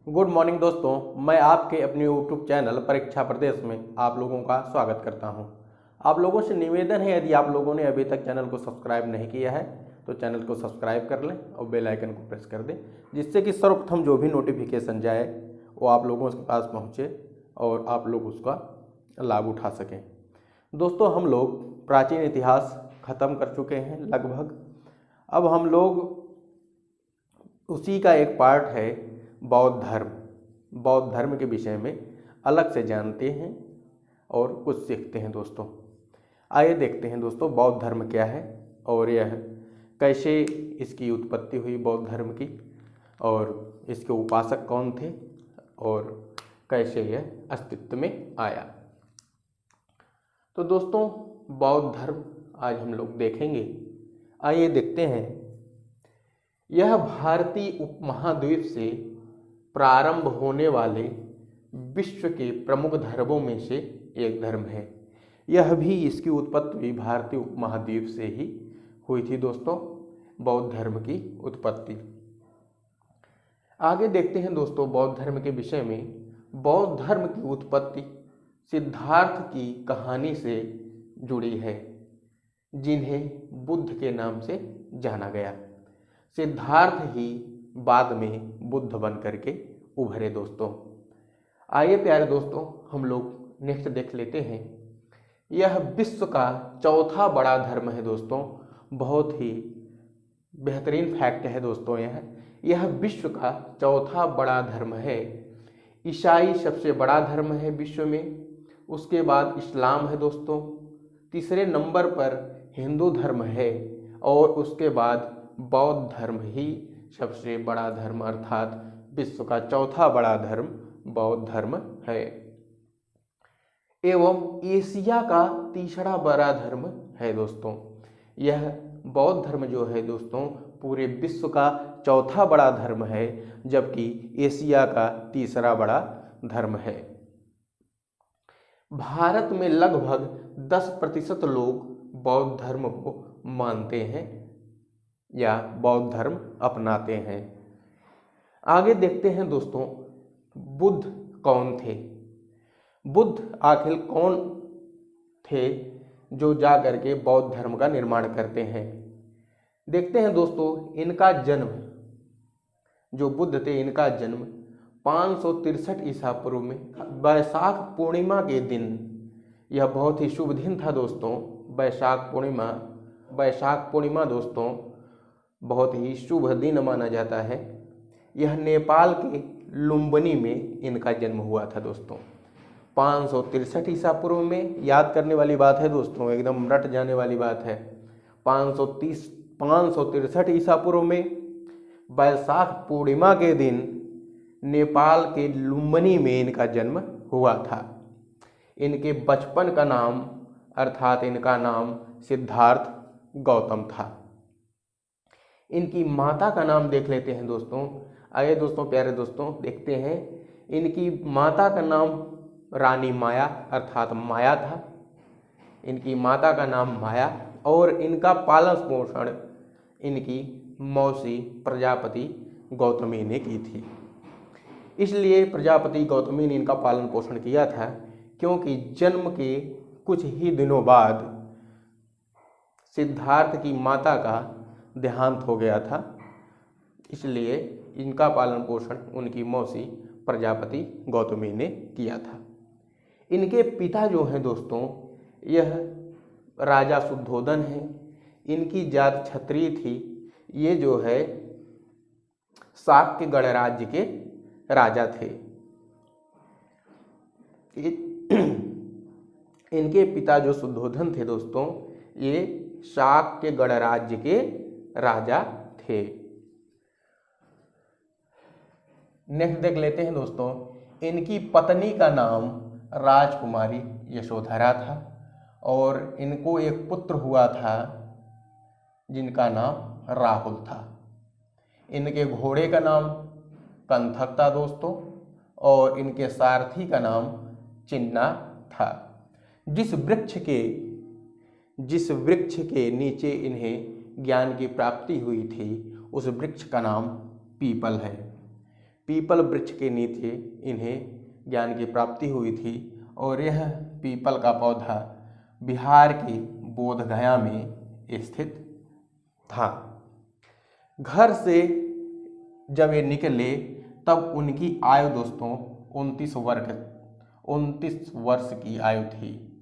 Good morning दोस्तों, मैं आपके अपने यूट्यूब चैनल परीक्षा प्रदेश में आप लोगों का स्वागत करता हूं। आप लोगों से निवेदन है, यदि आप लोगों ने अभी तक चैनल को सब्सक्राइब नहीं किया है तो चैनल को सब्सक्राइब कर लें और बेल आइकन को प्रेस कर दें, जिससे कि सर्वप्रथम जो भी नोटिफिकेशन जाए वो आप लोगों के पास पहुँचे और आप लोग उसका लाभ उठा सकें। दोस्तों, हम लोग प्राचीन इतिहास ख़त्म कर चुके हैं लगभग। अब हम लोग उसी का एक पार्ट है बौद्ध धर्म। बौद्ध धर्म के विषय में अलग से जानते हैं और कुछ सीखते हैं। दोस्तों, आइए देखते हैं दोस्तों बौद्ध धर्म क्या है और यह कैसे इसकी उत्पत्ति हुई बौद्ध धर्म की, और इसके उपासक कौन थे और कैसे यह अस्तित्व में आया। तो दोस्तों, बौद्ध धर्म आज हम लोग देखेंगे। आइए देखते हैं। यह भारतीय उपमहाद्वीप से प्रारंभ होने वाले विश्व के प्रमुख धर्मों में से एक धर्म है। यह भी इसकी उत्पत्ति भी भारतीय उपमहाद्वीप से ही हुई थी दोस्तों, बौद्ध धर्म की उत्पत्ति। आगे देखते हैं दोस्तों बौद्ध धर्म के विषय में। बौद्ध धर्म की उत्पत्ति सिद्धार्थ की कहानी से जुड़ी है, जिन्हें बुद्ध के नाम से जाना गया। सिद्धार्थ ही बाद में बुद्ध बन करके उभरे। दोस्तों, आइए प्यारे दोस्तों, हम लोग नेक्स्ट देख लेते हैं। यह विश्व का चौथा बड़ा धर्म है दोस्तों। बहुत ही बेहतरीन फैक्ट है दोस्तों। यह विश्व का चौथा बड़ा धर्म है। ईसाई सबसे बड़ा धर्म है विश्व में, उसके बाद इस्लाम है दोस्तों, तीसरे नंबर पर हिंदू धर्म है और उसके बाद बौद्ध धर्म ही सबसे बड़ा धर्म, अर्थात विश्व का चौथा बड़ा धर्म बौद्ध धर्म है। एवं एशिया का तीसरा बड़ा धर्म है दोस्तों। यह बौद्ध धर्म जो है दोस्तों पूरे विश्व का चौथा बड़ा धर्म है, जबकि एशिया का तीसरा बड़ा धर्म है। भारत में लगभग 10% लोग बौद्ध धर्म को मानते हैं या बौद्ध धर्म अपनाते हैं। आगे देखते हैं दोस्तों, बुद्ध कौन थे। बुद्ध आखिर कौन थे जो जा करके बौद्ध धर्म का निर्माण करते हैं। देखते हैं दोस्तों, इनका जन्म, जो बुद्ध थे इनका जन्म 563 ईसा पूर्व में वैशाख पूर्णिमा के दिन, यह बहुत ही शुभ दिन था दोस्तों। वैशाख पूर्णिमा दोस्तों बहुत ही शुभ दिन माना जाता है। यह नेपाल के लुम्बिनी में इनका जन्म हुआ था दोस्तों 563 ईसा पूर्व में। याद करने वाली बात है दोस्तों, एकदम रट जाने वाली बात है। 563 ईसा पूर्व में वैशाख पूर्णिमा के दिन नेपाल के लुम्बिनी में इनका जन्म हुआ था। इनके बचपन का नाम, अर्थात इनका नाम सिद्धार्थ गौतम था। इनकी माता का नाम देख लेते हैं दोस्तों। आइए दोस्तों, प्यारे दोस्तों, देखते हैं। इनकी माता का नाम रानी माया अर्थात माया था। इनकी माता का नाम माया, और इनका पालन पोषण इनकी मौसी प्रजापति गौतमी ने की थी। इसलिए प्रजापति गौतमी ने इनका पालन पोषण किया था, क्योंकि जन्म के कुछ ही दिनों बाद सिद्धार्थ की माता का देहांत हो गया था। इसलिए इनका पालन पोषण उनकी मौसी प्रजापति गौतमी ने किया था। इनके पिता जो हैं दोस्तों, यह राजा शुद्धोधन हैं। इनकी जात क्षत्रिय थी। ये जो है शाक्य गणराज्य के राजा थे। इनके पिता जो शुद्धोधन थे दोस्तों, ये शाक्य गणराज्य के राजा थे। नेक्स्ट देख लेते हैं दोस्तों। इनकी पत्नी का नाम राजकुमारी यशोधरा था और इनको एक पुत्र हुआ था जिनका नाम राहुल था। इनके घोड़े का नाम कंथक था दोस्तों, और इनके सारथी का नाम चिन्ना था। जिस वृक्ष के नीचे इन्हें ज्ञान की प्राप्ति हुई थी, उस वृक्ष का नाम पीपल है। पीपल वृक्ष के नीचे इन्हें ज्ञान की प्राप्ति हुई थी और यह पीपल का पौधा बिहार के बोधगया में स्थित था। घर से जब ये निकले तब उनकी आयु दोस्तों 29 वर्ष की आयु थी,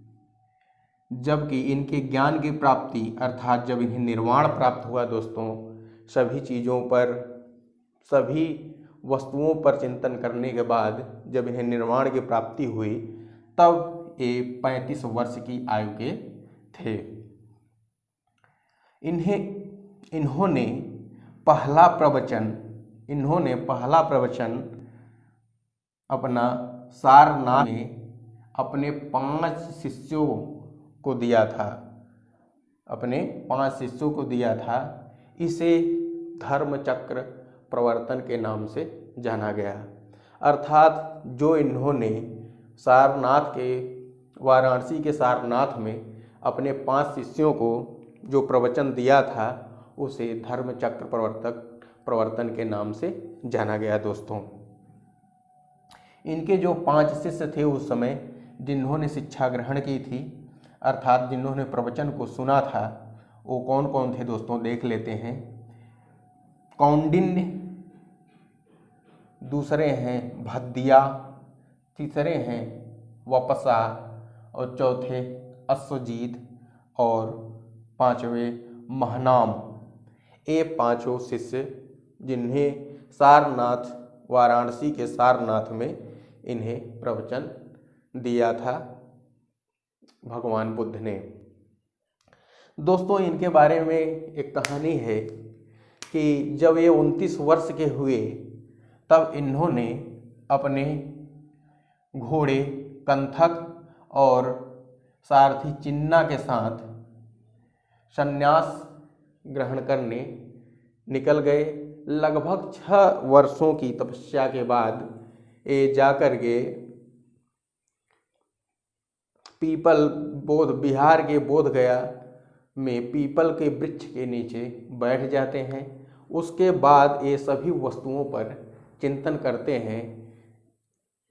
जबकि इनके ज्ञान की प्राप्ति अर्थात जब इन्हें निर्वाण प्राप्त हुआ दोस्तों, सभी चीज़ों पर, सभी वस्तुओं पर चिंतन करने के बाद जब इन्हें निर्वाण की प्राप्ति हुई तब ये 35 वर्ष की आयु के थे। इन्होंने पहला प्रवचन अपना सारनाथ में अपने 5 शिष्यों को दिया था। इसे धर्मचक्र प्रवर्तन के नाम से जाना गया। अर्थात जो इन्होंने वाराणसी के सारनाथ में अपने 5 शिष्यों को जो प्रवचन दिया था उसे धर्मचक्र प्रवर्तन के नाम से जाना गया दोस्तों। इनके जो 5 शिष्य थे उस समय जिन्होंने शिक्षा ग्रहण की थी, अर्थात जिन्होंने प्रवचन को सुना था, वो कौन कौन थे दोस्तों, देख लेते हैं। कौंडिन्य, दूसरे हैं भद्दिया, तीसरे हैं वपसा और चौथे अश्वजीत और 5वें महनाम। ये 5 शिष्य जिन्हें वाराणसी के सारनाथ में इन्हें प्रवचन दिया था भगवान बुद्ध ने। दोस्तों इनके बारे में एक कहानी है कि जब ये 29 वर्ष के हुए तब इन्होंने अपने घोड़े कंथक और सारथी चिन्ना के साथ संन्यास ग्रहण करने निकल गए। लगभग 6 वर्षों की तपस्या के बाद ये जाकर के बिहार के बोधगया में पीपल के वृक्ष के नीचे बैठ जाते हैं। उसके बाद ये सभी वस्तुओं पर चिंतन करते हैं,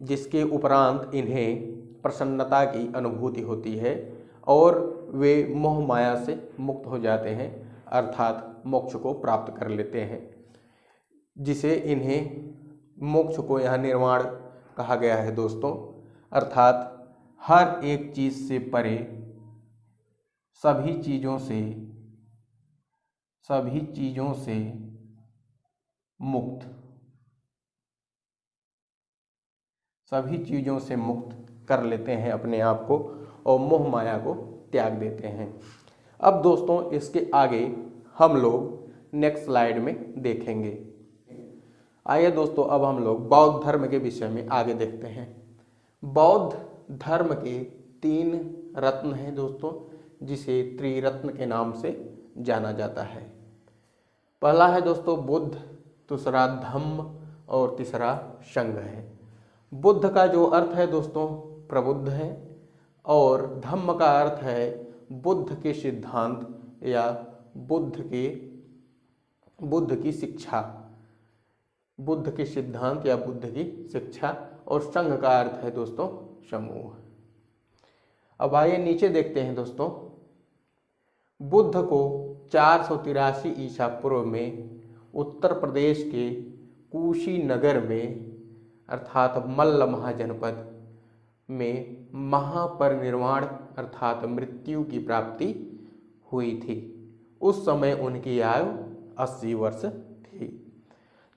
जिसके उपरांत इन्हें प्रसन्नता की अनुभूति होती है और वे मोह माया से मुक्त हो जाते हैं, अर्थात मोक्ष को प्राप्त कर लेते हैं, जिसे इन्हें मोक्ष को यहाँ निर्वाण कहा गया है दोस्तों। अर्थात हर एक चीज़ से परे, सभी चीज़ों से मुक्त कर लेते हैं अपने आप को और मोह माया को त्याग देते हैं। अब दोस्तों इसके आगे हम लोग नेक्स्ट स्लाइड में देखेंगे। आइए दोस्तों अब हम लोग बौद्ध धर्म के विषय में आगे देखते हैं। बौद्ध धर्म के 3 रत्न हैं दोस्तों, जिसे त्रिरत्न के नाम से जाना जाता है। पहला है दोस्तों बुद्ध, दूसरा धम्म और तीसरा संघ है। बुद्ध का जो अर्थ है दोस्तों प्रबुद्ध है और धम्म का अर्थ है बुद्ध के सिद्धांत या बुद्ध की शिक्षा और संघ का अर्थ है दोस्तों समूह। अब आइए नीचे देखते हैं दोस्तों। बुद्ध को 483 ईसा पूर्व में उत्तर प्रदेश के कुशीनगर में अर्थात मल्ल महाजनपद में महापरिनिर्वाण अर्थात मृत्यु की प्राप्ति हुई थी। उस समय उनकी आयु 80 वर्ष थी।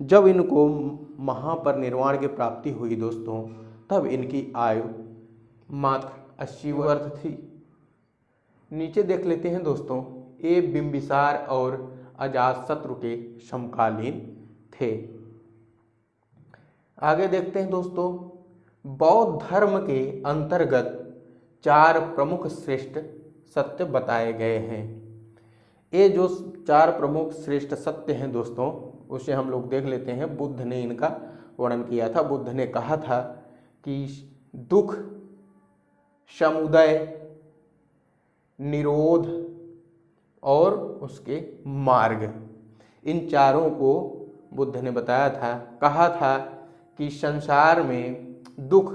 जब इनको महापरिनिर्वाण की प्राप्ति हुई दोस्तों, तब इनकी आयु मात्र 80 वर्ष थी। नीचे देख लेते हैं दोस्तों, ये बिंबिसार और अजातशत्रु के समकालीन थे। आगे देखते हैं दोस्तों, बौद्ध धर्म के अंतर्गत 4 प्रमुख श्रेष्ठ सत्य बताए गए हैं। ये जो 4 प्रमुख श्रेष्ठ सत्य हैं दोस्तों, उसे हम लोग देख लेते हैं। बुद्ध ने इनका वर्णन किया था। बुद्ध ने कहा था कि दुख, समुदय, निरोध और उसके मार्ग, इन चारों को बुद्ध ने बताया था। कहा था कि संसार में दुख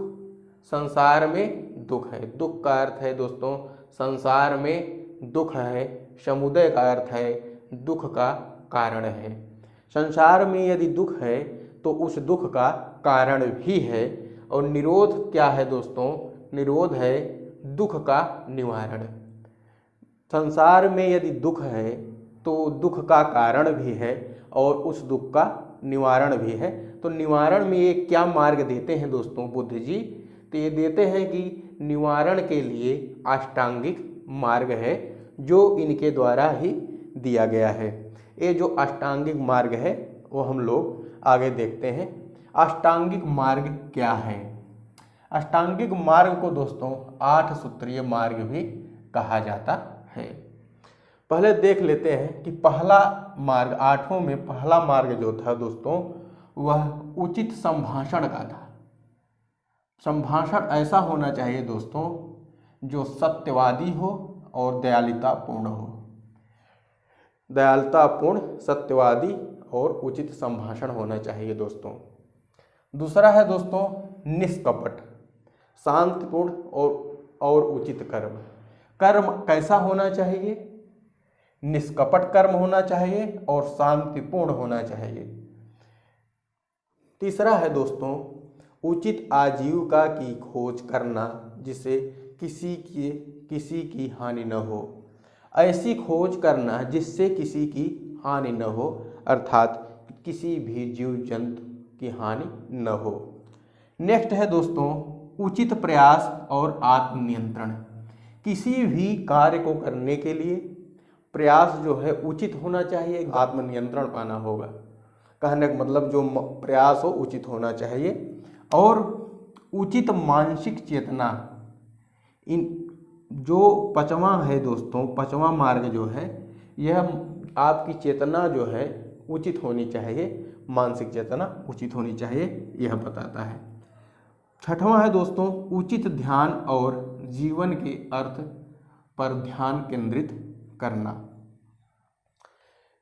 है। दुख का अर्थ है दोस्तों संसार में दुख है। समुदय का अर्थ है दुख का कारण है। संसार में यदि दुख है तो उस दुख का कारण भी है। और निरोध क्या है दोस्तों? निरोध है दुख का निवारण। संसार में यदि दुख है तो दुख का कारण भी है और उस दुख का निवारण भी है। तो निवारण में ये क्या मार्ग देते हैं दोस्तों बुद्ध जी? तो ये देते हैं कि निवारण के लिए अष्टांगिक मार्ग है जो इनके द्वारा ही दिया गया है। ये जो अष्टांगिक मार्ग है वो हम लोग आगे देखते हैं। अष्टांगिक मार्ग क्या है? अष्टांगिक मार्ग को दोस्तों 8 सूत्रीय मार्ग भी कहा जाता है। पहले देख लेते हैं कि पहला मार्ग, 8 में पहला मार्ग जो था दोस्तों वह उचित संभाषण का था। संभाषण ऐसा होना चाहिए दोस्तों जो सत्यवादी हो और दयालुतापूर्ण हो। दयालुतापूर्ण, सत्यवादी और उचित संभाषण होना चाहिए दोस्तों। दूसरा है दोस्तों निष्कपट, शांतिपूर्ण और उचित कर्म। कर्म कैसा होना चाहिए? निष्कपट कर्म होना चाहिए और शांतिपूर्ण होना चाहिए। तीसरा है दोस्तों उचित आजीविका की खोज करना जिससे किसी की हानि न हो। ऐसी खोज करना जिससे किसी की हानि न हो, अर्थात किसी भी जीव जंतु की हानि न हो। नेक्स्ट है दोस्तों उचित प्रयास और आत्मनियंत्रण। किसी भी कार्य को करने के लिए प्रयास जो है उचित होना चाहिए, आत्मनियंत्रण पाना होगा। कहने का मतलब जो प्रयास हो उचित होना चाहिए। और उचित मानसिक चेतना, इन जो 5वां है दोस्तों, 5वां मार्ग जो है यह आपकी चेतना जो है उचित होनी चाहिए, मानसिक चेतना उचित होनी चाहिए, यह बताता है। 6वां है दोस्तों उचित ध्यान और जीवन के अर्थ पर ध्यान केंद्रित करना।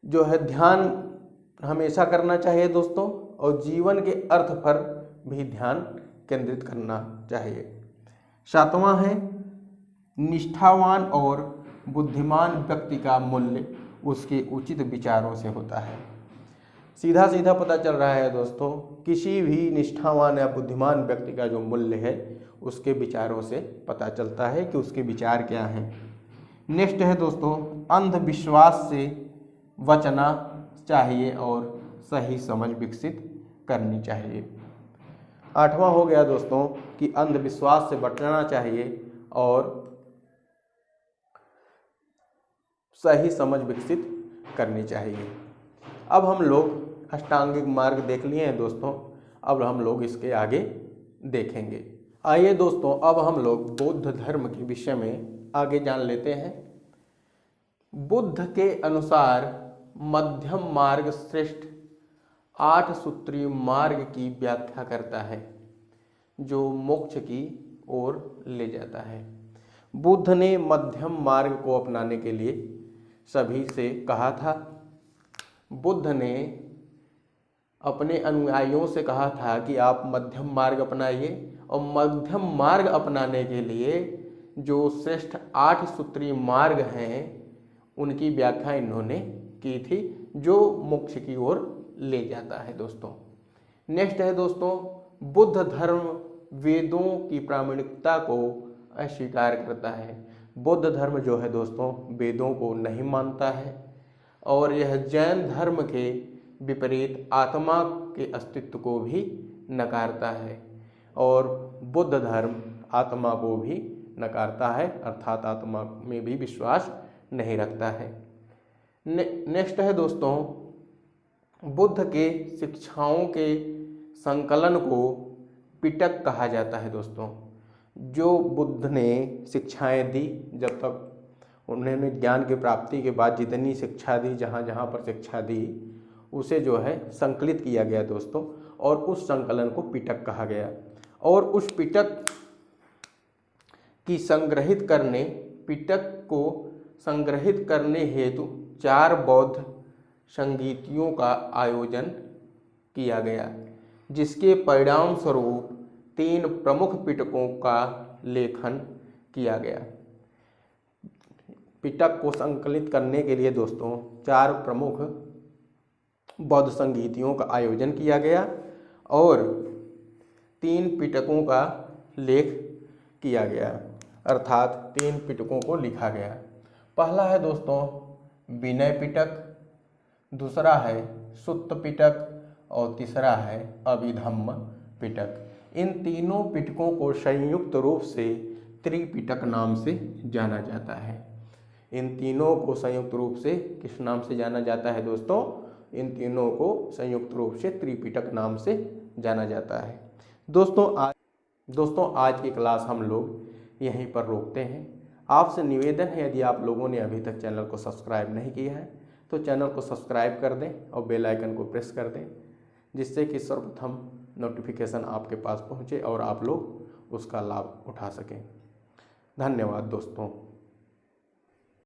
जो है ध्यान हमेशा करना चाहिए दोस्तों और जीवन के अर्थ पर भी ध्यान केंद्रित करना चाहिए। 7वां है निष्ठावान और बुद्धिमान व्यक्ति का मूल्य उसके उचित विचारों से होता है। सीधा सीधा पता चल रहा है दोस्तों किसी भी निष्ठावान या बुद्धिमान व्यक्ति का जो मूल्य है उसके विचारों से पता चलता है कि उसके विचार क्या हैं। नेक्स्ट है दोस्तों अंधविश्वास से बचना चाहिए और सही समझ विकसित करनी चाहिए। 8वां हो गया दोस्तों कि अंधविश्वास से बचना चाहिए और सही समझ विकसित करनी चाहिए। अब हम लोग अष्टांगिक मार्ग देख लिए हैं दोस्तों, अब हम लोग इसके आगे देखेंगे। आइए दोस्तों अब हम लोग बौद्ध धर्म के विषय में आगे जान लेते हैं। बुद्ध के अनुसार मध्यम मार्ग श्रेष्ठ 8 सूत्रीय मार्ग की व्याख्या करता है जो मोक्ष की ओर ले जाता है। बुद्ध ने मध्यम मार्ग को अपनाने के लिए सभी से कहा था। बुद्ध ने अपने अनुयायियों से कहा था कि आप मध्यम मार्ग अपनाइए और मध्यम मार्ग अपनाने के लिए जो श्रेष्ठ 8 सूत्रीय मार्ग हैं उनकी व्याख्या इन्होंने की थी जो मोक्ष की ओर ले जाता है दोस्तों। नेक्स्ट है दोस्तों बुद्ध धर्म वेदों की प्रामाणिकता को अस्वीकार करता है। बुद्ध धर्म जो है दोस्तों वेदों को नहीं मानता है और यह जैन धर्म के विपरीत आत्मा के अस्तित्व को भी नकारता है और बुद्ध धर्म आत्मा को भी नकारता है, अर्थात आत्मा में भी विश्वास नहीं रखता है। नेक्स्ट है दोस्तों बुद्ध के शिक्षाओं के संकलन को पिटक कहा जाता है दोस्तों। जो बुद्ध ने शिक्षाएं दी, जब तक उन्होंने ज्ञान की प्राप्ति के बाद जितनी शिक्षा दी, जहाँ जहाँ पर शिक्षा दी उसे जो है संकलित किया गया दोस्तों और उस संकलन को पिटक कहा गया। और उस पिटक को संग्रहित करने हेतु 4 बौद्ध संगीतियों का आयोजन किया गया। जिसके परिणाम स्वरूप 3 प्रमुख पिटकों का लेखन किया गया। पिटक को संकलित करने के लिए दोस्तों 4 प्रमुख बौद्ध संगीतियों का आयोजन किया गया और 3 पिटकों का लेख किया गया, अर्थात 3 पिटकों को लिखा गया। पहला है दोस्तों विनय पिटक, दूसरा है सुत्त पिटक और तीसरा है अभिधम्म पिटक। इन तीनों पिटकों को संयुक्त रूप से त्रिपिटक नाम से जाना जाता है। इन तीनों को संयुक्त रूप से किस नाम से जाना जाता है दोस्तों? इन तीनों को संयुक्त रूप से त्रिपिटक नाम से जाना जाता है। दोस्तों आज की क्लास हम लोग यहीं पर रोकते हैं। आपसे निवेदन है, यदि आप लोगों ने अभी तक चैनल को सब्सक्राइब नहीं किया है तो चैनल को सब्सक्राइब कर दें और बेल आइकन को प्रेस कर दें, जिससे कि सर्वप्रथम नोटिफिकेशन आपके पास पहुंचे और आप लोग उसका लाभ उठा सकें। धन्यवाद दोस्तों।